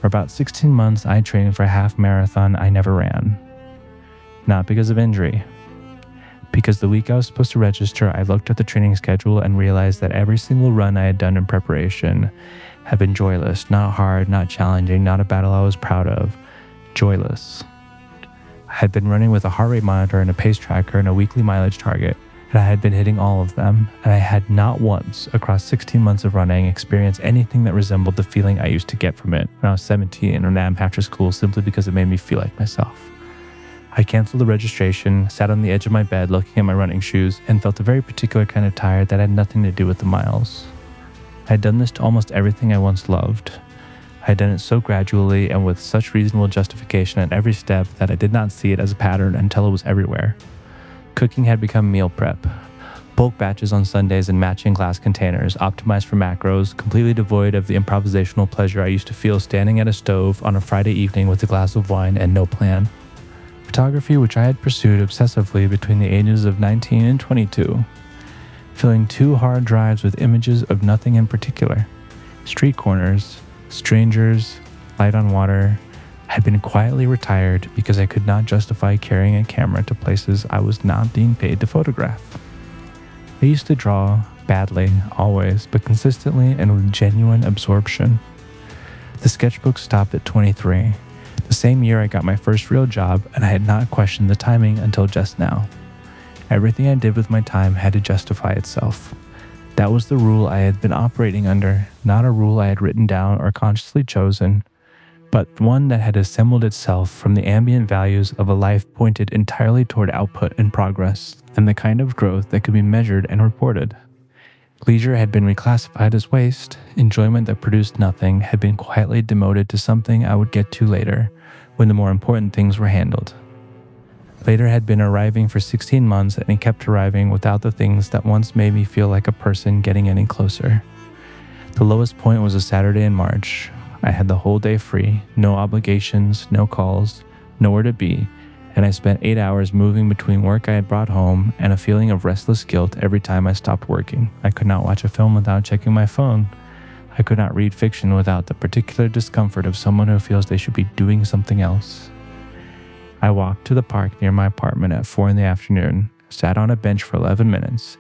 For about 16 months, I trained for a half marathon I never ran. Not because of injury. Because the week I was supposed to register, I looked at the training schedule and realized that every single run I had done in preparation had been joyless, not hard, not challenging, not a battle I was proud of. Joyless. I had been running with a heart rate monitor and a pace tracker and a weekly mileage target, and I had been hitting all of them, and I had not once, across 16 months of running, experienced anything that resembled the feeling I used to get from it when I was 17 and ran after school simply because it made me feel like myself. I canceled the registration, sat on the edge of my bed looking at my running shoes, and felt a very particular kind of tired that had nothing to do with the miles. I had done this to almost everything I once loved. I had done it so gradually and with such reasonable justification at every step that I did not see it as a pattern until it was everywhere. Cooking had become meal prep. Bulk batches on Sundays in matching glass containers, optimized for macros, completely devoid of the improvisational pleasure I used to feel standing at a stove on a Friday evening with a glass of wine and no plan. Photography, which I had pursued obsessively between the ages of 19 and 22. Filling 2 hard drives with images of nothing in particular. Street corners, strangers, light on water, had been quietly retired because I could not justify carrying a camera to places I was not being paid to photograph. I used to draw, badly, always, but consistently and with genuine absorption. The sketchbook stopped at 23, the same year I got my first real job, and I had not questioned the timing until just now. Everything I did with my time had to justify itself. That was the rule I had been operating under, not a rule I had written down or consciously chosen, but one that had assembled itself from the ambient values of a life pointed entirely toward output and progress, and the kind of growth that could be measured and reported. Leisure had been reclassified as waste. Enjoyment that produced nothing had been quietly demoted to something I would get to later, when the more important things were handled. Later had been arriving for 16 months, and it kept arriving without the things that once made me feel like a person getting any closer. The lowest point was a Saturday in March. I had the whole day free, no obligations, no calls, nowhere to be, and I spent 8 hours moving between work I had brought home and a feeling of restless guilt every time I stopped working. I could not watch a film without checking my phone. I could not read fiction without the particular discomfort of someone who feels they should be doing something else. I walked to the park near my apartment at 4 p.m, sat on a bench for 11 minutes,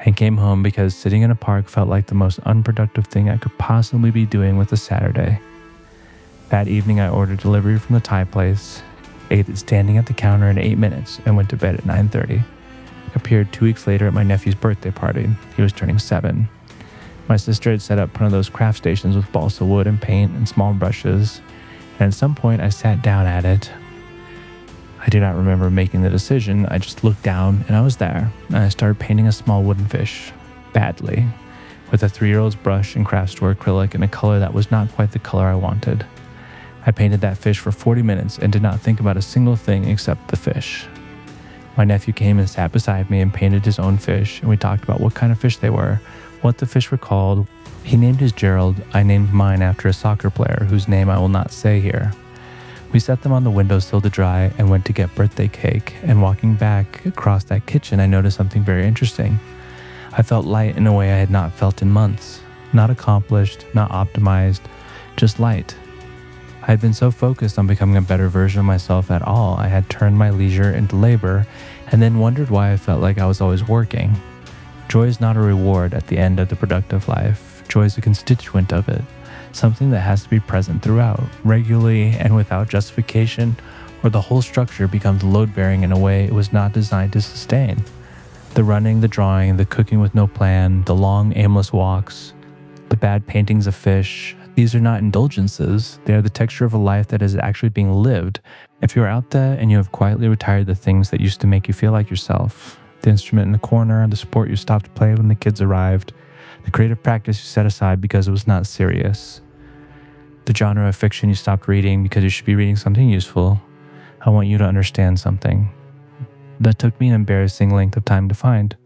and came home because sitting in a park felt like the most unproductive thing I could possibly be doing with a Saturday. That evening I ordered delivery from the Thai place, ate it standing at the counter in 8 minutes, and went to bed at 9:30. Appeared 2 weeks later at my nephew's birthday party. He was turning 7. My sister had set up one of those craft stations with balsa wood and paint and small brushes, and at some point I sat down at it. I do not remember making the decision. I just looked down and I was there, and I started painting a small wooden fish, badly, with a 3-year-old's brush and craft store acrylic in a color that was not quite the color I wanted. I painted that fish for 40 minutes and did not think about a single thing except the fish. My nephew came and sat beside me and painted his own fish, and we talked about what kind of fish they were, what the fish were called. He named his Gerald. I named mine after a soccer player whose name I will not say here. We set them on the windowsill to dry and went to get birthday cake, and walking back across that kitchen, I noticed something very interesting. I felt light in a way I had not felt in months. Not accomplished, not optimized, just light. I had been so focused on becoming a better version of myself at all, I had turned my leisure into labor, and then wondered why I felt like I was always working. Joy is not a reward at the end of the productive life. Joy is a constituent of it. Something that has to be present throughout, regularly and without justification, or the whole structure becomes load-bearing in a way it was not designed to sustain. The running, the drawing, the cooking with no plan, the long, aimless walks, the bad paintings of fish, these are not indulgences. They are the texture of a life that is actually being lived. If you are out there and you have quietly retired the things that used to make you feel like yourself, the instrument in the corner, the sport you stopped to play when the kids arrived, the creative practice you set aside because it was not serious, the genre of fiction you stopped reading because you should be reading something useful, I want you to understand something. That took me an embarrassing length of time to find.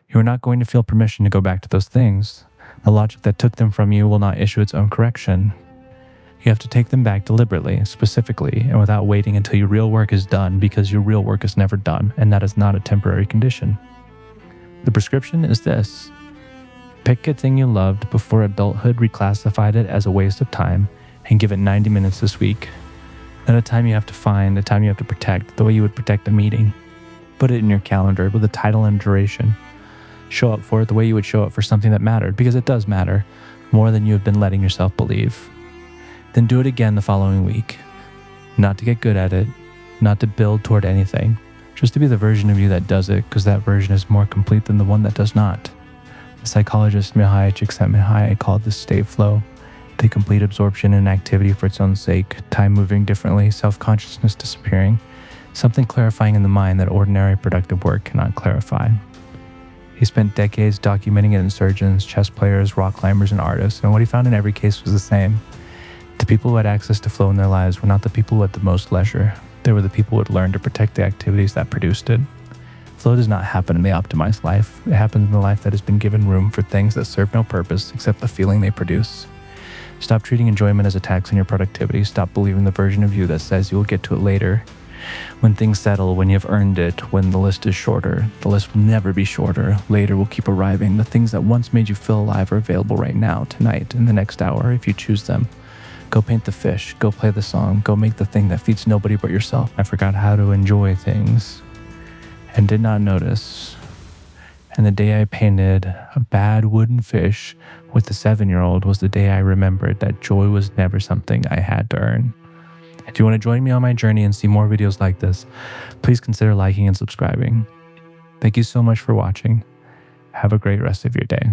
You are not going to feel permission to go back to those things. The logic that took them from you will not issue its own correction. You have to take them back deliberately, specifically, and without waiting until your real work is done, because your real work is never done, and that is not a temporary condition. The prescription is this. Pick a thing you loved before adulthood reclassified it as a waste of time, and give it 90 minutes this week. Not a time you have to find, a time you have to protect, the way you would protect a meeting. Put it in your calendar with a title and duration. Show up for it the way you would show up for something that mattered, because it does matter, more than you have been letting yourself believe. Then do it again the following week. Not to get good at it, not to build toward anything, just to be the version of you that does it, because that version is more complete than the one that does not. The psychologist Mihai Csikszentmihalyi called this state flow, the complete absorption in activity for its own sake, time moving differently, self-consciousness disappearing, something clarifying in the mind that ordinary productive work cannot clarify. He spent decades documenting it in surgeons, chess players, rock climbers, and artists, and what he found in every case was the same. The people who had access to flow in their lives were not the people who had the most leisure. They were the people who had learned to protect the activities that produced it. Flow does not happen in the optimized life. It happens in the life that has been given room for things that serve no purpose except the feeling they produce. Stop treating enjoyment as a tax on your productivity. Stop believing the version of you that says you will get to it later. When things settle, when you've earned it, when the list is shorter. The list will never be shorter. Later will keep arriving. The things that once made you feel alive are available right now, tonight, in the next hour, if you choose them. Go paint the fish. Go play the song. Go make the thing that feeds nobody but yourself. I forgot how to enjoy things and did not notice. And the day I painted a bad wooden fish with the 7-year-old was the day I remembered that joy was never something I had to earn. If you want to join me on my journey and see more videos like this, please consider liking and subscribing. Thank you so much for watching. Have a great rest of your day.